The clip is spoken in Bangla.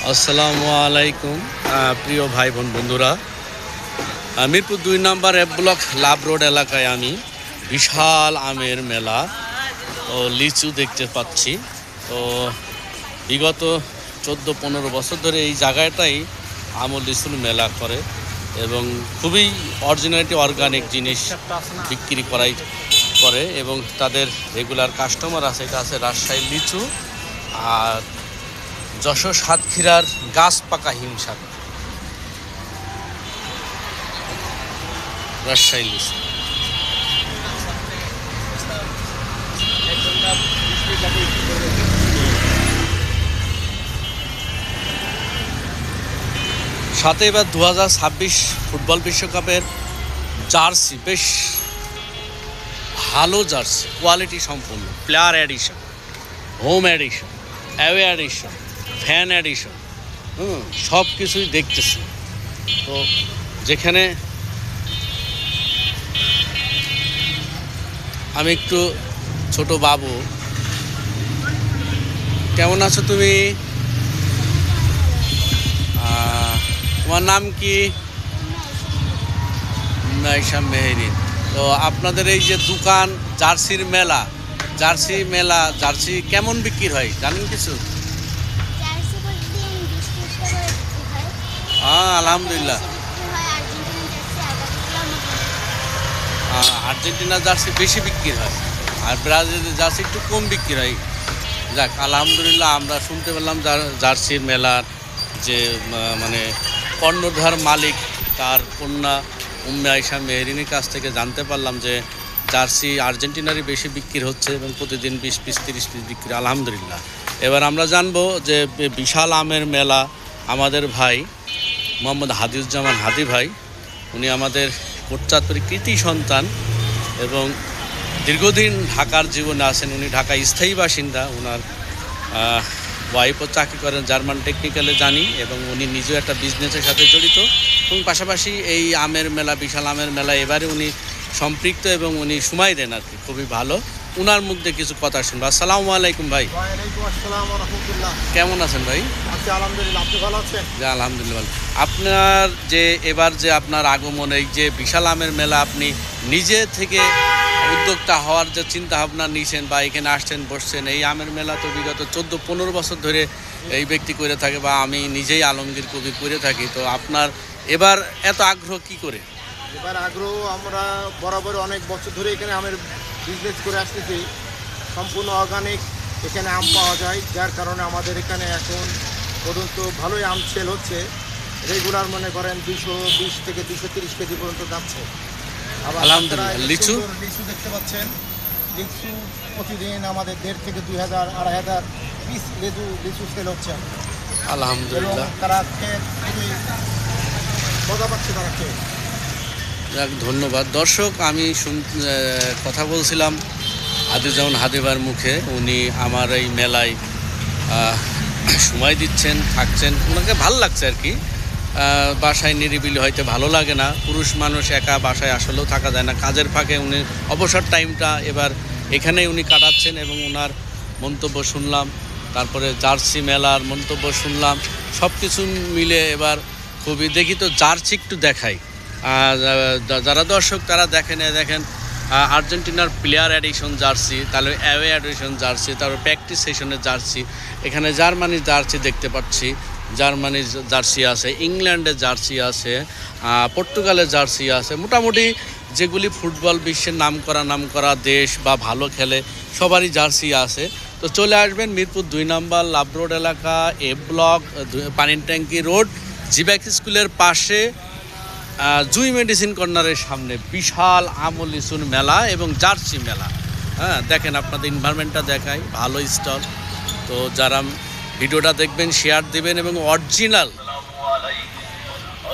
আসসালামু আলাইকুম প্রিয় ভাই বোন বন্ধুরা, মিরপুর ২ নম্বর এফ ব্লক লাভ রোড এলাকায় আমি বিশাল আমের মেলা ও লিচু দেখতে পাচ্ছি। তো বিগত ১৪-১৫ বছর ধরে এই জায়গাটাই আম ও লিচুর মেলা করে এবং খুবই অরিজিনালিটি অর্গানিক জিনিস বিক্রি করে এবং তাদের রেগুলার কাস্টমার আছে। এটা আছে রাজশাহী লিচু আর যশোর সাতক্ষীরার গাছ পাকা হিমসার রাজশাহী লিচু। সাথে এবার ২০২৬ ফুটবল বিশ্বকাপের জার্সি, বেশ ভালো জার্সি, কোয়ালিটি সম্পূর্ণ, player edition, home edition, away edition, fan edition, সব কিছুই দেখতেছি। তো যেখানে আমি একটু ছোট বাবু, কেমন আছো তুমি? তোমার নাম কি? নাইশা মেহেরিন। তো আপনাদের এই যে দোকান জার্সির মেলা, জার্সি কেমন বিক্রি হয় জানেন কিছু? আলহামদুলিল্লাহ। আর্জেন্টিনা জার্সি বেশি বিক্রি হয় আর ব্রাজিলের জার্সি একটু কম বিক্রি হয়। যাক, আলহামদুলিল্লাহ, আমরা শুনতে পেলাম জার্সির মেলার যে মানে কর্ণধার মালিক, তার কন্যা উম্মে আয়েশা মেহেরিনের কাছ থেকে জানতে পারলাম যে জার্সি আর্জেন্টিনারই বেশি বিক্রি হচ্ছে এবং প্রতিদিন 20 পিস 30 পিস বিক্রি, আলহামদুলিল্লাহ। এবার আমরা জানবো যে বিশাল আমের মেলা আমাদের ভাই মোহাম্মদ হাদিউজ্জামান হাদি ভাই, উনি আমাদের কোটচাঁদপুরের কৃতি সন্তান এবং দীর্ঘদিন ঢাকার জীবনে আছেন। উনি ঢাকা স্থায়ী বাসিন্দা। ওনার ওয়াইফও চাকরি করেন জার্মান টেকনিক্যালে জানি এবং উনি নিজেও একটা বিজনেসের সাথে জড়িত এবং পাশাপাশি এই আমের মেলা, বিশাল আমের মেলা এবারে উনি সম্পৃক্ত এবং উনি সময় দেন আর কি, খুবই ভালো। উনার মুখ দিয়ে কিছু কথা শুনবো। আসসালামু আলাইকুম ভাই। ওয়ালাইকুম আসসালাম ওয়া রাহমাতুল্লাহ। কেমন আছেন ভাই? আছি আলহামদুলিল্লাহ, আপনি ভালো আছেন? জি আলহামদুলিল্লাহ। আপনার যে এবার যে আপনার আগমন, এই যে বিশাল আমের মেলা, আপনি নিজে থেকে উদ্যোক্তা হওয়ার যে চিন্তা ভাবনা নিয়েছেন বা এখানে আসছেন বসছেন, এই আমের মেলা তো বিগত 14-15 বছর ধরে এই ব্যক্তি করে থাকে বা আমি নিজেই আলমগীর কবি করে থাকি। তো আপনার এবার এত আগ্রহ কি করে? এবার আগ্রহ, আমরা বরাবর অনেক বছর ধরে এখানে আমের বিজনেস করে আসতেছি। সম্পূর্ণ অর্গানিক এখানে আম পাওয়া যায়, যার কারণে আমাদের এখানে এখন পর্যন্ত ভালোই আম সেল হচ্ছে। রেগুলার মনে করেন 220 থেকে 230 কেজি পর্যন্ত যাচ্ছে। আবার আলহামদুলিল্লাহ। লিচু দেখতে পাচ্ছেন, লিচু প্রতিদিন আমাদের 1,500 থেকে 2,000 2,500 পিস লিচু সেল হচ্ছে। আলহামদুলিল্লাহ। তারা খেয়ে খুবই মজা পাচ্ছে তারা খেয়ে। যাক, ধন্যবাদ। দর্শক, আমি কথা বলছিলাম হাদিউজ্জামান হাদিবার মুখে। উনি আমার এই মেলায় সময় দিচ্ছেন, থাকছেন, ওনাকে ভালো লাগছে আর কি। বাসায় নিরিবিলি হয়তো ভালো লাগে না, পুরুষ মানুষ একা বাসায় আসলেও থাকা যায় না, কাজের ফাঁকে উনি অবসর টাইমটা এবার এখানেই উনি কাটাচ্ছেন এবং ওনার মন্তব্য শুনলাম, তারপরে জার্সি মেলার মন্তব্য শুনলাম, সব কিছু মিলে এবার খুবই দেখি। তো জার্সি একটু দেখাই, যারা দর্শক তারা দেখেন আর্জেন্টিনার প্লেয়ার এডিশন জার্সি, তাহলে অ্যাওয়ে এডিশন জার্সি, তারপর প্র্যাকটিস সেশনের জার্সি, এখানে জার্মানির জার্সি দেখতে পাচ্ছি, জার্মানির জার্সি আছে, ইংল্যান্ডের জার্সি আছে, পর্তুগালের জার্সি আছে, মোটামুটি যেগুলি ফুটবল বিশ্বের নাম করা দেশ বা ভালো খেলে সবারই জার্সি আছে। তো চলে আসবেন মিরপুর 2 নম্বর লাভ রোড এলাকা, এ ব্লক, পানির ট্যাঙ্কি রোড, জিব্যাক স্কুলের পাশে, জুই মেডিসিন কর্নারের সামনে বিশাল আম ও লিচুর মেলা এবং জার্সি মেলা। দেখেন, আপনাদের এনভায়রনমেন্টটা দেখাই, ভালো স্টল। তো যারা ভিডিওটা দেখবেন শেয়ার দিবেন এবং অরিজিনাল